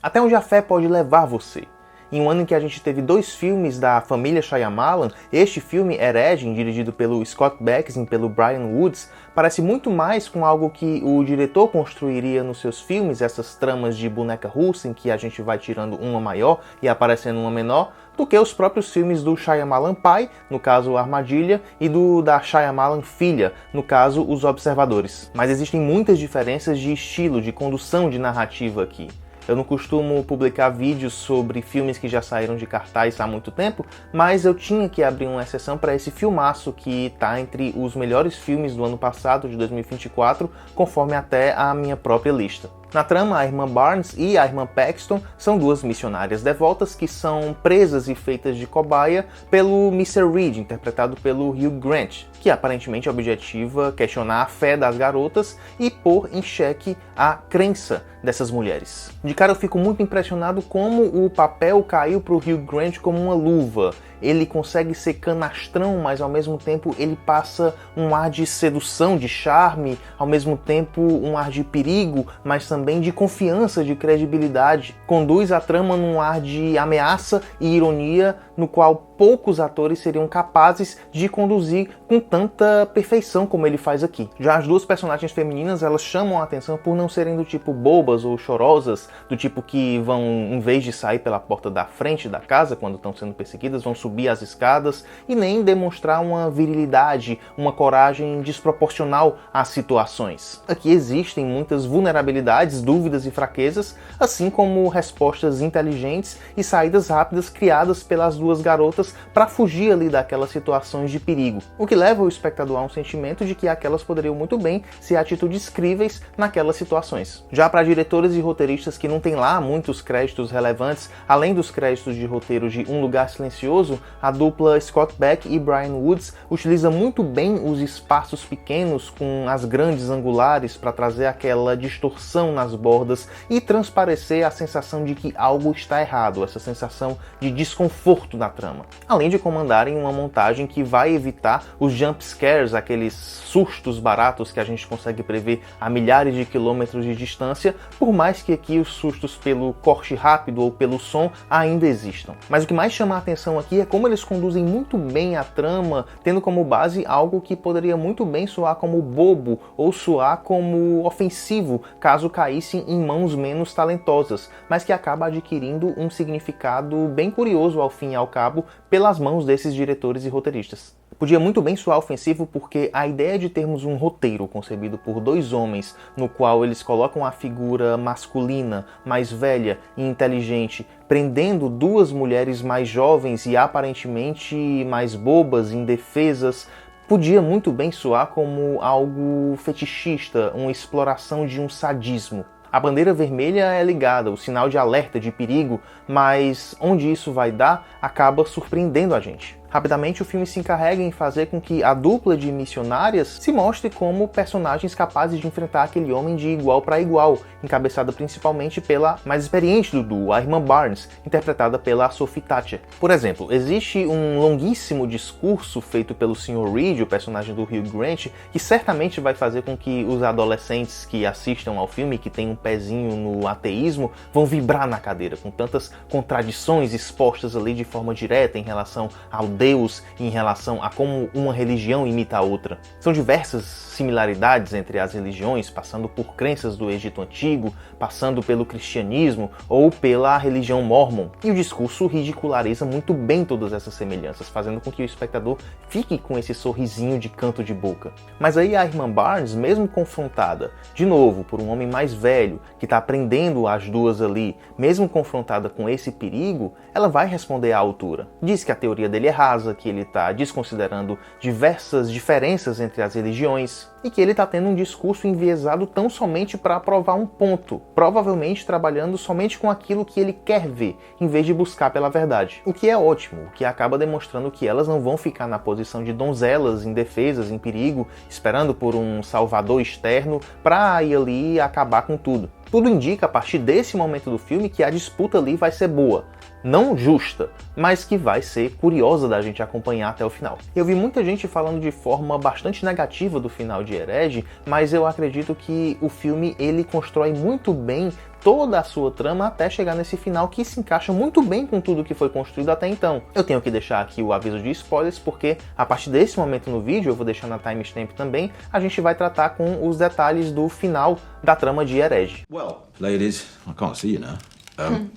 Até onde a fé pode levar você? Em um ano em que a gente teve 2 filmes da família Shyamalan, este filme, Herege, dirigido pelo Scott Bakula e pelo Bryan Woods, parece muito mais com algo que o diretor construiria nos seus filmes, essas tramas de boneca russa em que a gente vai tirando uma maior e aparecendo uma menor, do que os próprios filmes do Shyamalan pai, no caso Armadilha, e da Shyamalan filha, no caso Os Observadores. Mas existem muitas diferenças de estilo, de condução de narrativa aqui. Eu não costumo publicar vídeos sobre filmes que já saíram de cartaz há muito tempo, mas eu tinha que abrir uma exceção para esse filmaço que está entre os melhores filmes do ano passado, de 2024, conforme até a minha própria lista. Na trama, a irmã Barnes e a irmã Paxton são 2 missionárias devotas que são presas e feitas de cobaia pelo Mr. Reed, interpretado pelo Hugh Grant, que aparentemente objetiva questionar a fé das garotas e pôr em xeque a crença dessas mulheres. De cara eu fico muito impressionado como o papel caiu para o Hugh Grant como uma luva. Ele consegue ser canastrão, mas ao mesmo tempo ele passa um ar de sedução, de charme, ao mesmo tempo um ar de perigo, mas também de confiança, de credibilidade. Conduz a trama num ar de ameaça e ironia, no qual poucos atores seriam capazes de conduzir com tanta perfeição como ele faz aqui. Já as 2 personagens femininas, elas chamam a atenção por não serem do tipo bobas ou chorosas, do tipo que vão, em vez de sair pela porta da frente da casa quando estão sendo perseguidas, vão subir as escadas, e nem demonstrar uma virilidade, uma coragem desproporcional às situações. Aqui existem muitas vulnerabilidades, dúvidas e fraquezas, assim como respostas inteligentes e saídas rápidas criadas pelas 2 garotas para fugir ali daquelas situações de perigo, o que leva o espectador a um sentimento de que aquelas poderiam muito bem ser atitudes críveis naquelas situações. Já para diretores e roteiristas que não tem lá muitos créditos relevantes, além dos créditos de roteiro de Um Lugar Silencioso, a dupla Scott Bakula e Bryan Woods utiliza muito bem os espaços pequenos com as grandes angulares para trazer aquela distorção nas bordas e transparecer a sensação de que algo está errado, essa sensação de desconforto na trama. Além de comandarem uma montagem que vai evitar os jump scares, aqueles sustos baratos que a gente consegue prever a milhares de quilômetros de distância, por mais que aqui os sustos pelo corte rápido ou pelo som ainda existam. Mas o que mais chama a atenção aqui é como eles conduzem muito bem a trama, tendo como base algo que poderia muito bem soar como bobo ou soar como ofensivo caso caísse em mãos menos talentosas, mas que acaba adquirindo um significado bem curioso ao fim e ao cabo pelas mãos desses diretores e roteiristas. Podia muito bem soar ofensivo porque a ideia de termos um roteiro concebido por 2 homens, no qual eles colocam a figura masculina, mais velha e inteligente, prendendo 2 mulheres mais jovens e aparentemente mais bobas, indefesas, podia muito bem soar como algo fetichista, uma exploração de um sadismo. A bandeira vermelha é ligada, o sinal de alerta, de perigo, mas onde isso vai dar acaba surpreendendo a gente. Rapidamente o filme se encarrega em fazer com que a dupla de missionárias se mostre como personagens capazes de enfrentar aquele homem de igual para igual, encabeçada principalmente pela mais experiente do duo, a irmã Barnes, interpretada pela Sophie Thatcher. Por exemplo, existe um longuíssimo discurso feito pelo Sr. Reed, o personagem do Hugh Grant, que certamente vai fazer com que os adolescentes que assistam ao filme, que têm um pezinho no ateísmo, vão vibrar na cadeira, com tantas contradições expostas ali de forma direta em relação ao Deus, em relação a como uma religião imita a outra. São diversas similaridades entre as religiões, passando por crenças do Egito Antigo, passando pelo cristianismo ou pela religião mórmon. E o discurso ridiculariza muito bem todas essas semelhanças, fazendo com que o espectador fique com esse sorrisinho de canto de boca. Mas aí a irmã Barnes, mesmo confrontada, de novo, por um homem mais velho, que está aprendendo as 2 ali, mesmo confrontada com esse perigo, ela vai responder à altura. Diz que a teoria dele é rasa, que ele está desconsiderando diversas diferenças entre as religiões e que ele está tendo um discurso enviesado tão somente para provar um ponto, provavelmente trabalhando somente com aquilo que ele quer ver, em vez de buscar pela verdade. O que é ótimo, o que acaba demonstrando que elas não vão ficar na posição de donzelas indefesas, em perigo, esperando por um salvador externo para ir ali e acabar com tudo. Tudo indica, a partir desse momento do filme, que a disputa ali vai ser boa. Não justa, mas que vai ser curiosa da gente acompanhar até o final. Eu vi muita gente falando de forma bastante negativa do final de Herege, mas eu acredito que o filme ele constrói muito bem toda a sua trama até chegar nesse final que se encaixa muito bem com tudo que foi construído até então. Eu tenho que deixar aqui o aviso de spoilers, porque a partir desse momento no vídeo, eu vou deixar na timestamp também, a gente vai tratar com os detalhes do final da trama de Herege. Well, ladies, I can't see you now.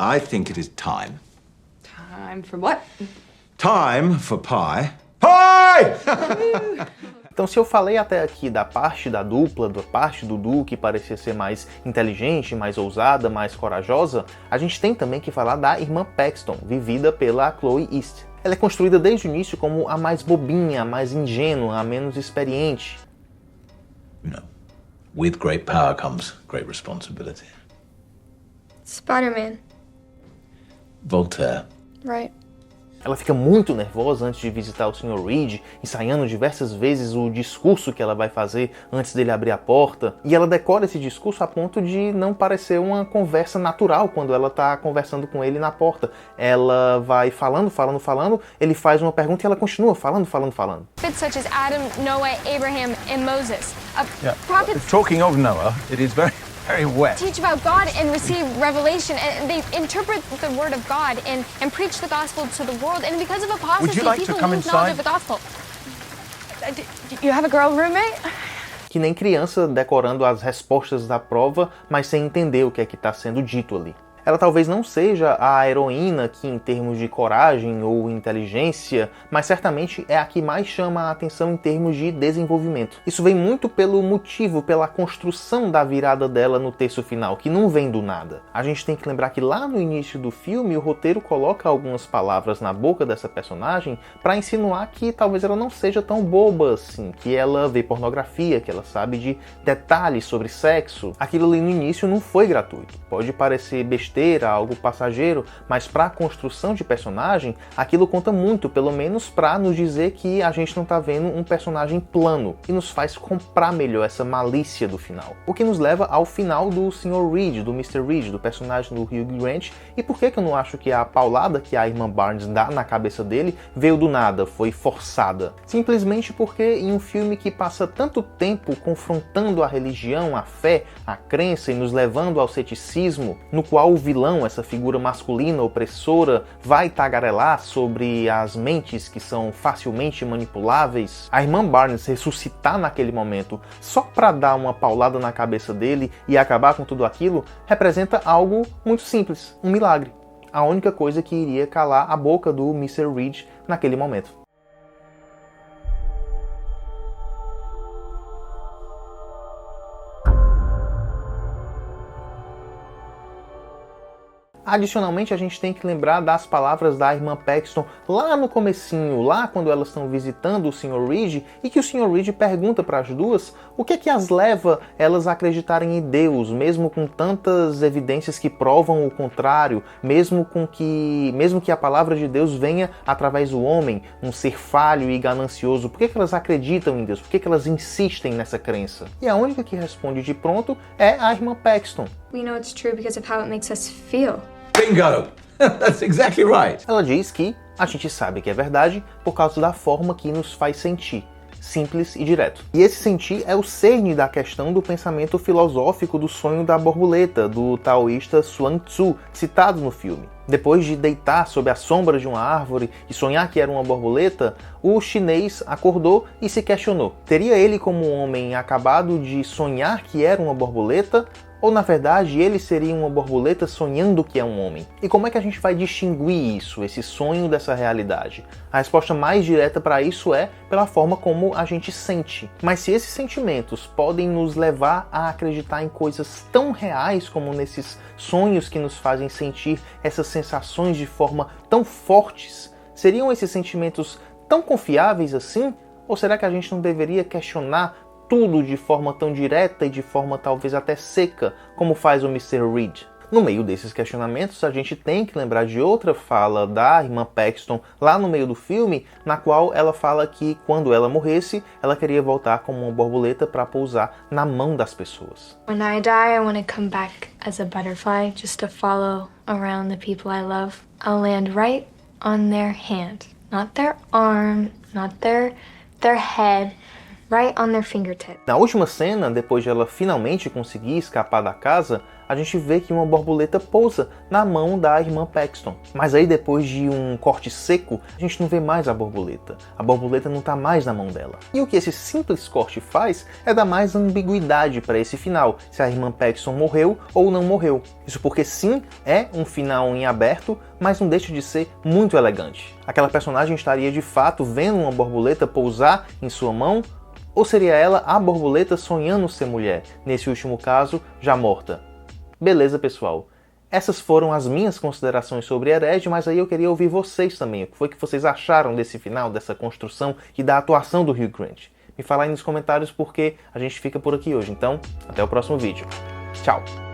I think it is time. Time for what? Time for pie. Pie! Então, se eu falei até aqui da parte da dupla, da parte do Du, que parecia ser mais inteligente, mais ousada, mais corajosa, a gente tem também que falar da irmã Paxton, vivida pela Chloe East. Ela é construída desde o início como a mais bobinha, a mais ingênua, a menos experiente. You know, with great power comes great responsibility. Spider-Man. Voltaire. Right. Ela fica muito nervosa antes de visitar o Sr. Reed, ensaiando diversas vezes o discurso que ela vai fazer antes dele abrir a porta. E ela decora esse discurso a ponto de não parecer uma conversa natural quando ela está conversando com ele na porta. Ela vai falando, ele faz uma pergunta e ela continua falando. Prophets such as Adam, Noah, Abraham, and Moses. Prophets Talking of Noah, it is very wet. teach about God and receive revelation, and they interpret the word of God and preach the gospel to the world. And because of apostasy, Would you like to people come lose knowledge inside? of the gospel. You have a girl roommate? Que nem criança decorando as respostas da prova, mas sem entender o que é que está sendo dito ali. Ela talvez não seja a heroína que em termos de coragem ou inteligência, mas certamente é a que mais chama a atenção em termos de desenvolvimento. Isso vem muito pelo motivo, pela construção da virada dela no terço final, que não vem do nada. A gente tem que lembrar que lá no início do filme o roteiro coloca algumas palavras na boca dessa personagem para insinuar que talvez ela não seja tão boba assim, que ela vê pornografia, que ela sabe de detalhes sobre sexo. Aquilo ali no início não foi gratuito. Pode parecer besteira, algo passageiro, mas para a construção de personagem, aquilo conta muito, pelo menos para nos dizer que a gente não está vendo um personagem plano, e nos faz comprar melhor essa malícia do final. O que nos leva ao final do Sr. Reed, do Mr. Reed, do personagem do Hugh Grant, e por que eu não acho que a paulada que a irmã Barnes dá na cabeça dele veio do nada, foi forçada? Simplesmente porque em um filme que passa tanto tempo confrontando a religião, a fé, a crença e nos levando ao ceticismo, no qual o vilão, essa figura masculina opressora, vai tagarelar sobre as mentes que são facilmente manipuláveis, a irmã Barnes ressuscitar naquele momento só para dar uma paulada na cabeça dele e acabar com tudo aquilo, representa algo muito simples, um milagre. A única coisa que iria calar a boca do Mr. Reed naquele momento. Adicionalmente, a gente tem que lembrar das palavras da irmã Paxton lá no comecinho, lá quando elas estão visitando o Sr. Reed, e que o Sr. Reed pergunta para as duas o que é que as leva elas a acreditarem em Deus, mesmo com tantas evidências que provam o contrário, mesmo que a palavra de Deus venha através do homem, um ser falho e ganancioso. Por que elas acreditam em Deus? Por que elas insistem nessa crença? E a única que responde de pronto é a irmã Paxton. We know it's true because of how it makes us feel. Bingo! That's exactly right. Ela diz que a gente sabe que é verdade por causa da forma que nos faz sentir. Simples e direto. E esse sentir é o cerne da questão do pensamento filosófico do sonho da borboleta, do taoísta Xuan Tzu, citado no filme. Depois de deitar sob a sombra de uma árvore e sonhar que era uma borboleta, o chinês acordou e se questionou. Teria ele, como homem, acabado de sonhar que era uma borboleta? Ou, na verdade, ele seria uma borboleta sonhando que é um homem? E como é que a gente vai distinguir isso, esse sonho dessa realidade? A resposta mais direta para isso é pela forma como a gente sente. Mas se esses sentimentos podem nos levar a acreditar em coisas tão reais como nesses sonhos que nos fazem sentir essas sensações de forma tão fortes, seriam esses sentimentos tão confiáveis assim? Ou será que a gente não deveria questionar tudo de forma tão direta e de forma talvez até seca, como faz o Mr. Reed? No meio desses questionamentos, a gente tem que lembrar de outra fala da irmã Paxton lá no meio do filme, na qual ela fala que quando ela morresse, ela queria voltar como uma borboleta para pousar na mão das pessoas. When I die, I want to come back as a butterfly, just to follow around the people I love. I'll land right on their hand, not their arm, not their head. Right on their fingertip. Na última cena, depois de ela finalmente conseguir escapar da casa, a gente vê que uma borboleta pousa na mão da irmã Paxton. Mas aí depois de um corte seco, a gente não vê mais a borboleta. A borboleta não está mais na mão dela. E o que esse simples corte faz é dar mais ambiguidade para esse final, se a irmã Paxton morreu ou não morreu. Isso porque sim, é um final em aberto, mas não deixa de ser muito elegante. Aquela personagem estaria de fato vendo uma borboleta pousar em sua mão, ou seria ela a borboleta sonhando ser mulher, nesse último caso, já morta? Beleza, pessoal. Essas foram as minhas considerações sobre Herege, mas aí eu queria ouvir vocês também. O que foi que vocês acharam desse final, dessa construção e da atuação do Hugh Grant? Me fala aí nos comentários porque a gente fica por aqui hoje. Então, até o próximo vídeo. Tchau!